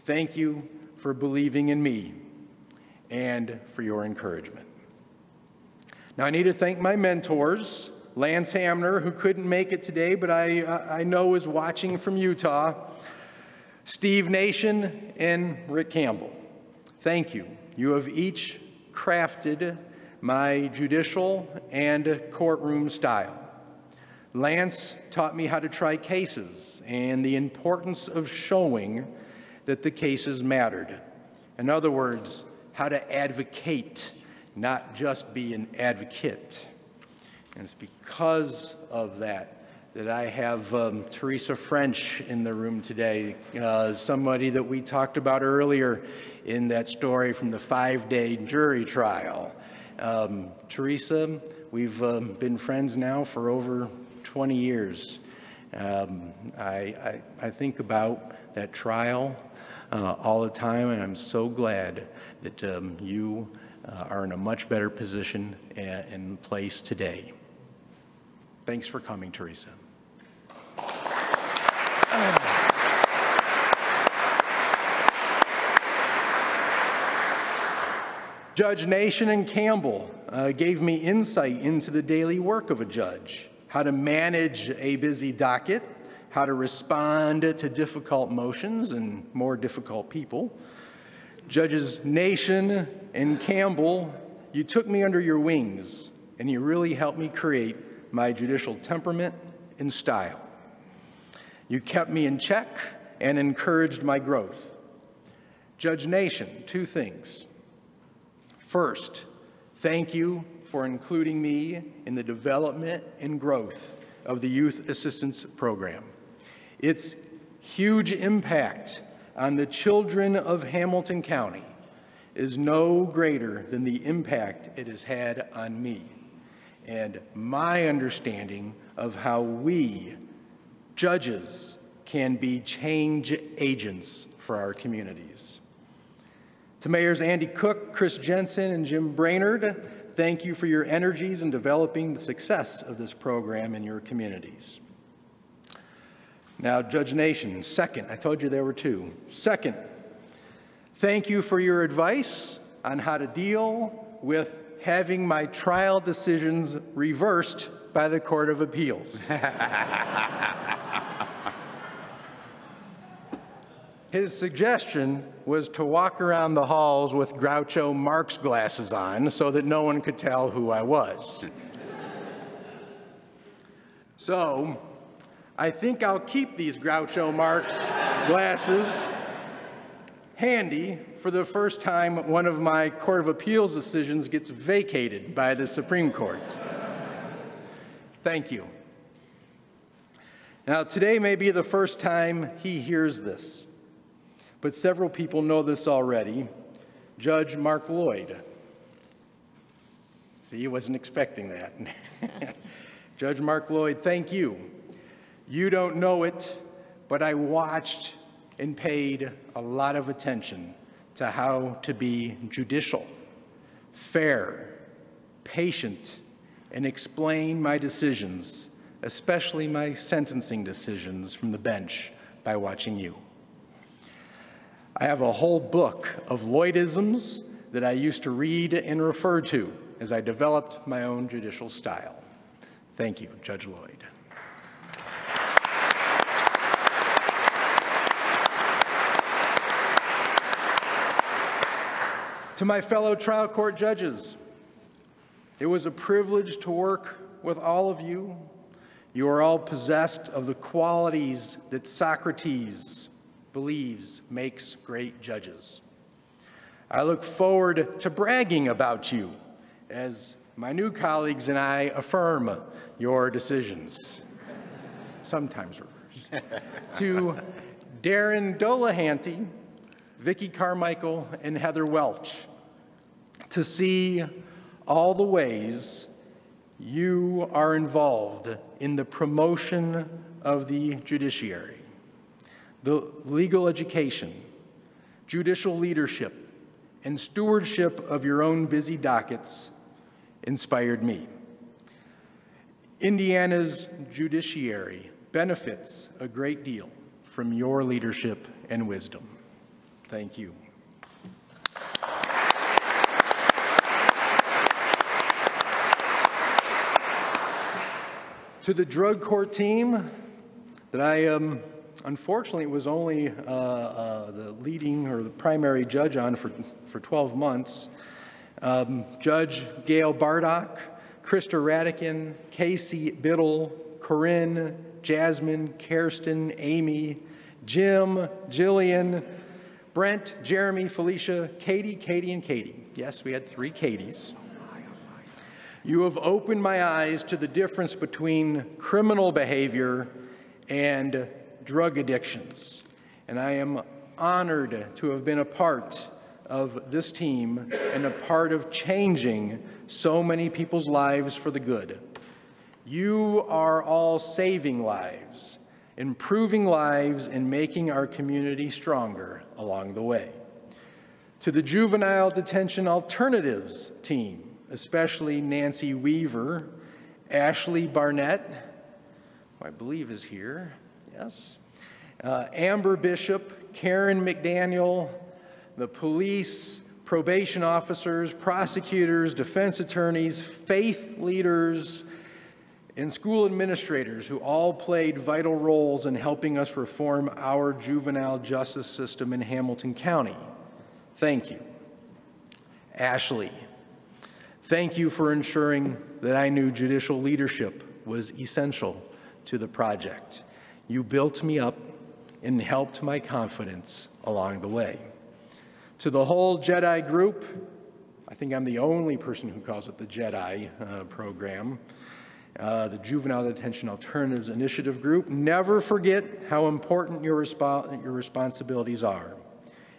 Speaker 5: Thank you for believing in me and for your encouragement. Now, I need to thank my mentors, Lance Hamner, who couldn't make it today, but I know is watching from Utah, Steve Nation, and Rick Campbell. Thank you. You have each crafted my judicial and courtroom style. Lance taught me how to try cases and the importance of showing that the cases mattered. In other words, how to advocate, not just be an advocate. And it's because of that that I have Teresa French in the room today, somebody that we talked about earlier in that story from the 5-day jury trial. Teresa, we've been friends now for over 20 years. I think about that trial all the time, and I'm so glad that you are in a much better position and place today. Thanks for coming, Teresa. Judge Nation and Campbell gave me insight into the daily work of a judge, how to manage a busy docket, how to respond to difficult motions and more difficult people. Judges Nation and Campbell, you took me under your wings, and you really helped me create my judicial temperament and style. You kept me in check and encouraged my growth. Judge Nation, two things. First, thank you for including me in the development and growth of the Youth Assistance Program. Its huge impact on the children of Hamilton County is no greater than the impact it has had on me and my understanding of how we, judges, can be change agents for our communities. To Mayors Andy Cook, Chris Jensen, and Jim Brainerd, thank you for your energies in developing the success of this program in your communities. Now, Judge Nation, second, I told you there were two. Second, thank you for your advice on how to deal with having my trial decisions reversed by the Court of Appeals. His suggestion was to walk around the halls with Groucho Marx glasses on so that no one could tell who I was. So, I think I'll keep these Groucho Marx glasses handy for the first time one of my Court of Appeals decisions gets vacated by the Supreme Court. Thank you. Now, today may be the first time he hears this, but several people know this already. Judge Mark Lloyd. See, he wasn't expecting that. Judge Mark Lloyd, thank you. You don't know it, but I watched and paid a lot of attention to how to be judicial, fair, patient, and explain my decisions, especially my sentencing decisions from the bench, by watching you. I have a whole book of Lloydisms that I used to read and refer to as I developed my own judicial style. Thank you, Judge Lloyd. To my fellow trial court judges, it was a privilege to work with all of you. You are all possessed of the qualities that Socrates believes makes great judges. I look forward to bragging about you as my new colleagues and I affirm your decisions, sometimes reversed. To Darren Dolahanty, Vicki Carmichael, and Heather Welch, to see all the ways you are involved in the promotion of the judiciary, the legal education, judicial leadership, and stewardship of your own busy dockets inspired me. Indiana's judiciary benefits a great deal from your leadership and wisdom. Thank you. To the drug court team that I unfortunately was only the leading or the primary judge on for 12 months, Judge Gail Bardock, Krista Radican, Casey Biddle, Corinne, Jasmine, Kirsten, Amy, Jim, Jillian, Brent, Jeremy, Felicia, Katie, and Katie. Yes, we had 3 Katies. You have opened my eyes to the difference between criminal behavior and drug addictions, and I am honored to have been a part of this team and a part of changing so many people's lives for the good. You are all saving lives, improving lives, and making our community stronger along the way. To the Juvenile Detention Alternatives team, especially Nancy Weaver, Ashley Barnett, who I believe is here, yes, Amber Bishop, Karen McDaniel, the police, probation officers, prosecutors, defense attorneys, faith leaders, and school administrators who all played vital roles in helping us reform our juvenile justice system in Hamilton County. Thank you. Ashley, thank you for ensuring that I knew judicial leadership was essential to the project. You built me up and helped my confidence along the way. To the whole JEDI group, I think I'm the only person who calls it the JEDI program, the Juvenile Detention Alternatives Initiative Group, never forget how important your responsibilities are.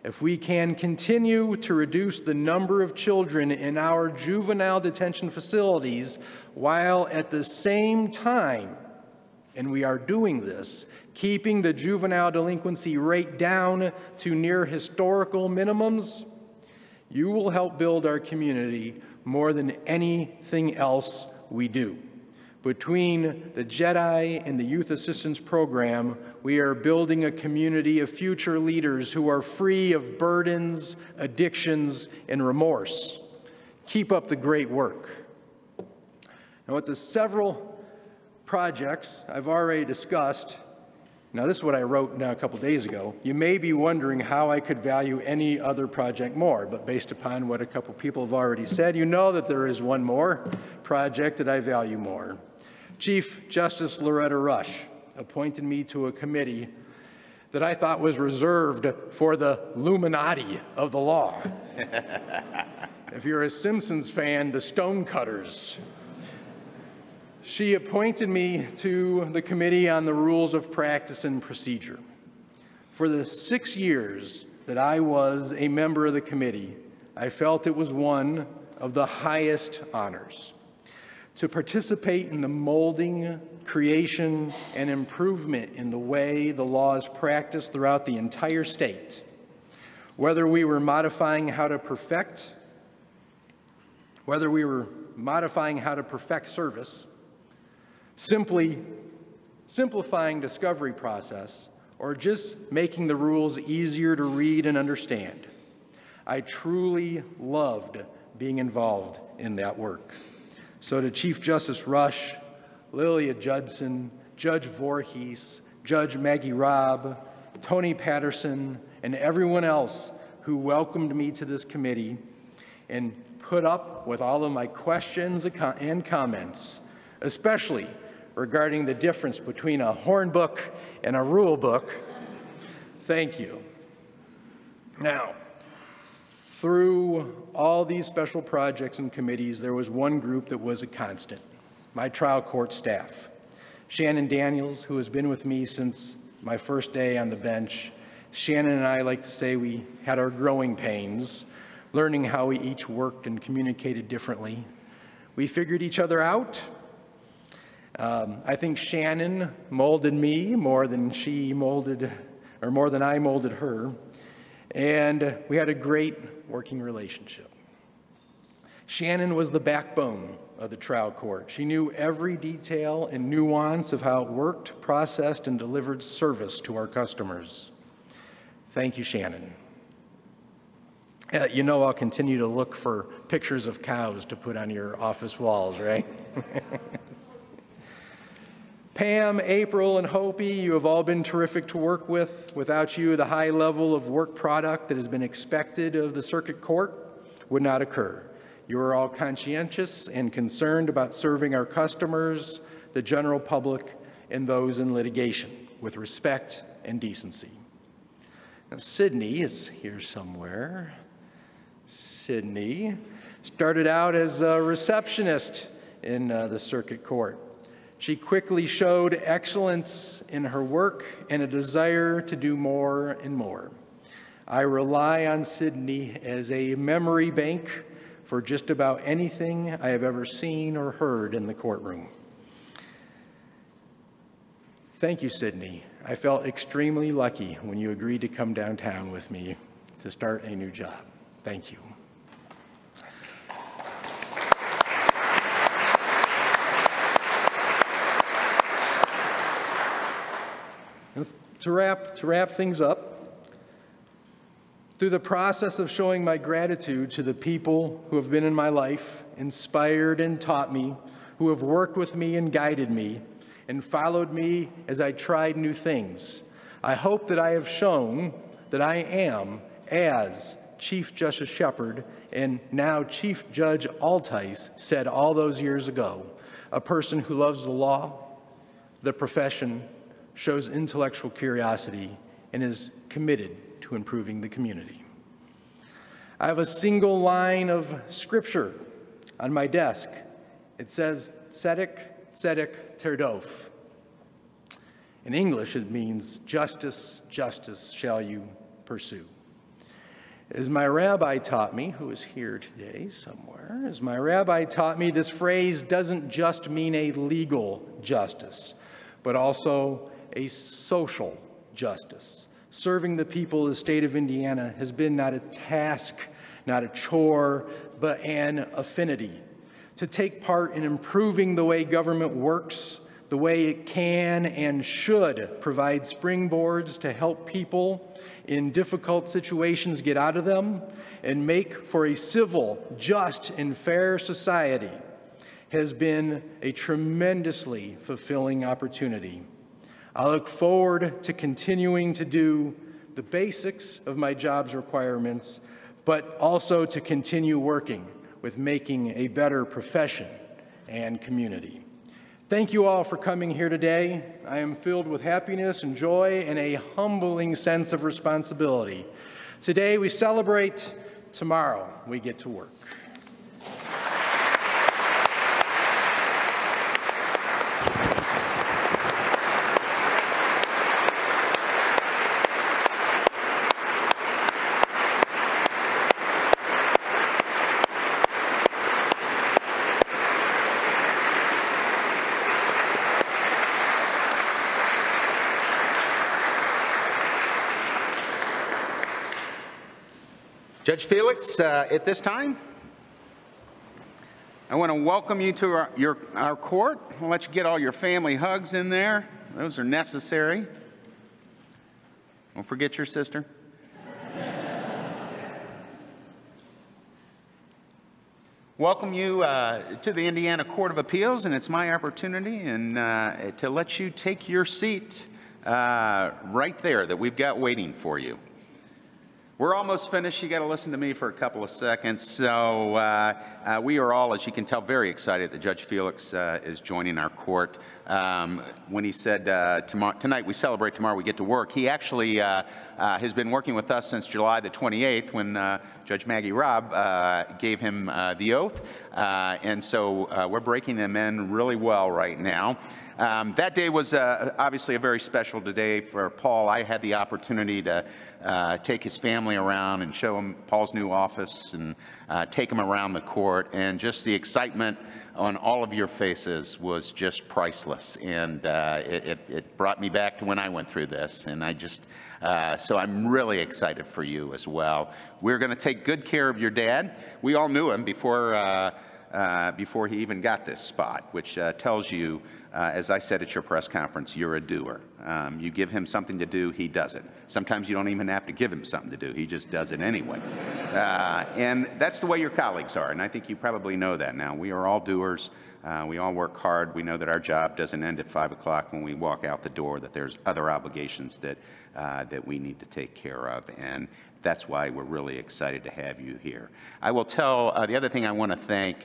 Speaker 5: If we can continue to reduce the number of children in our juvenile detention facilities while at the same time, and we are doing this, keeping the juvenile delinquency rate down to near historical minimums, you will help build our community more than anything else we do. Between the JEDI and the Youth Assistance Program, we are building a community of future leaders who are free of burdens, addictions, and remorse. Keep up the great work. Now, with the several projects I've already discussed, now this is what I wrote now a couple days ago, you may be wondering how I could value any other project more, but based upon what a couple people have already said, you know that there is one more project that I value more. Chief Justice Loretta Rush appointed me to a committee that I thought was reserved for the Illuminati of the law. If you're a Simpsons fan, the Stonecutters. She appointed me to the Committee on the Rules of Practice and Procedure. For the 6 years that I was a member of the committee, I felt it was one of the highest honors to participate in the molding, creation, and improvement in the way the law is practiced throughout the entire state. Whether we were modifying how to perfect service, simply simplifying discovery process, or just making the rules easier to read and understand. I truly loved being involved in that work. So to Chief Justice Rush, Lilia Judson, Judge Voorhees, Judge Maggie Robb, Tony Patterson, and everyone else who welcomed me to this committee and put up with all of my questions and comments, especially regarding the difference between a horn book and a rule book, thank you. Now, through all these special projects and committees, there was one group that was a constant, my trial court staff. Shannon Daniels, who has been with me since my first day on the bench. Shannon and I like to say we had our growing pains, learning how we each worked and communicated differently. We figured each other out. I think Shannon molded me more than I molded her. And we had a great working relationship. Shannon was the backbone of the trial court. She knew every detail and nuance of how it worked, processed, and delivered service to our customers. Thank you, Shannon. You know I'll continue to look for pictures of cows to put on your office walls, right? Pam, April, and Hopi, you have all been terrific to work with. Without you, the high level of work product that has been expected of the circuit court would not occur. You are all conscientious and concerned about serving our customers, the general public, and those in litigation with respect and decency. Now, Sydney is here somewhere. Sydney started out as a receptionist in the circuit court. She quickly showed excellence in her work and a desire to do more and more. I rely on Sydney as a memory bank for just about anything I have ever seen or heard in the courtroom. Thank you, Sydney. I felt extremely lucky when you agreed to come downtown with me to start a new job. Thank you. To wrap things up, through the process of showing my gratitude to the people who have been in my life, inspired and taught me, who have worked with me and guided me, and followed me as I tried new things, I hope that I have shown that I am, as Chief Justice Shepard and now Chief Judge Altice said all those years ago, a person who loves the law, the profession, shows intellectual curiosity, and is committed to improving the community. I have a single line of scripture on my desk. It says, Tzedek, Tzedek, Terdof. In English, it means justice, justice shall you pursue. As my rabbi taught me, who is here today somewhere, as my rabbi taught me, this phrase doesn't just mean a legal justice, but also a social justice. Serving the people of the state of Indiana has been not a task, not a chore, but an affinity. To take part in improving the way government works, the way it can and should provide springboards to help people in difficult situations get out of them and make for a civil, just, and fair society has been a tremendously fulfilling opportunity. I look forward to continuing to do the basics of my job's requirements, but also to continue working with making a better profession and community. Thank you all for coming here today. I am filled with happiness and joy and a humbling sense of responsibility. Today we celebrate, tomorrow we get to work.
Speaker 1: Judge Felix, at this time, I want to welcome you to our court. I'll let you get all your family hugs in there. Those are necessary. Don't forget your sister. Welcome you to the Indiana Court of Appeals, and it's my opportunity to let you take your seat right there that we've got waiting for you. We're almost finished. You got to listen to me for a couple of seconds. So we are all, as you can tell, very excited that Judge Felix is joining our court. When he said tonight we celebrate, tomorrow we get to work, he actually has been working with us since July the 28th when Judge Maggie Robb gave him the oath. And so we're breaking them in really well right now. That day was obviously a very special day for Paul. I had the opportunity to take his family around and show him Paul's new office and take him around the court. And just the excitement on all of your faces was just priceless. And it brought me back to when I went through this. And so I'm really excited for you as well. We're going to take good care of your dad. We all knew him before he even got this spot, which tells you, as I said at your press conference, you're a doer. You give him something to do, he does it. Sometimes you don't even have to give him something to do. He just does it anyway. And that's the way your colleagues are, and I think you probably know that now. We are all doers. We all work hard. We know that our job doesn't end at 5 o'clock when we walk out the door, that there's other obligations that we need to take care of. And that's why we're really excited to have you here. I will tell, the other thing I want to thank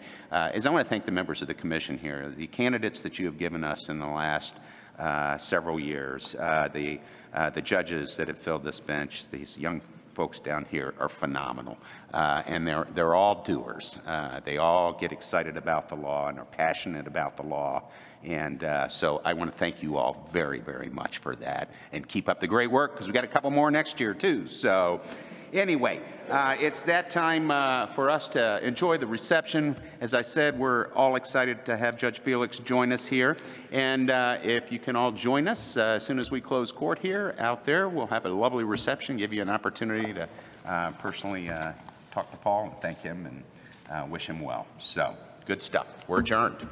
Speaker 1: is I want to thank the members of the commission here, the candidates that you have given us in the last several years, the judges that have filled this bench, these young folks down here are phenomenal, and they're all doers. They all get excited about the law and are passionate about the law. And so I want to thank you all very, very much for that. And keep up the great work, because we got a couple more next year, too. So anyway, it's that time for us to enjoy the reception. As I said, we're all excited to have Judge Felix join us here. And if you can all join us as soon as we close court here, out there, we'll have a lovely reception, give you an opportunity to personally talk to Paul and thank him and wish him well. So, good stuff. We're adjourned.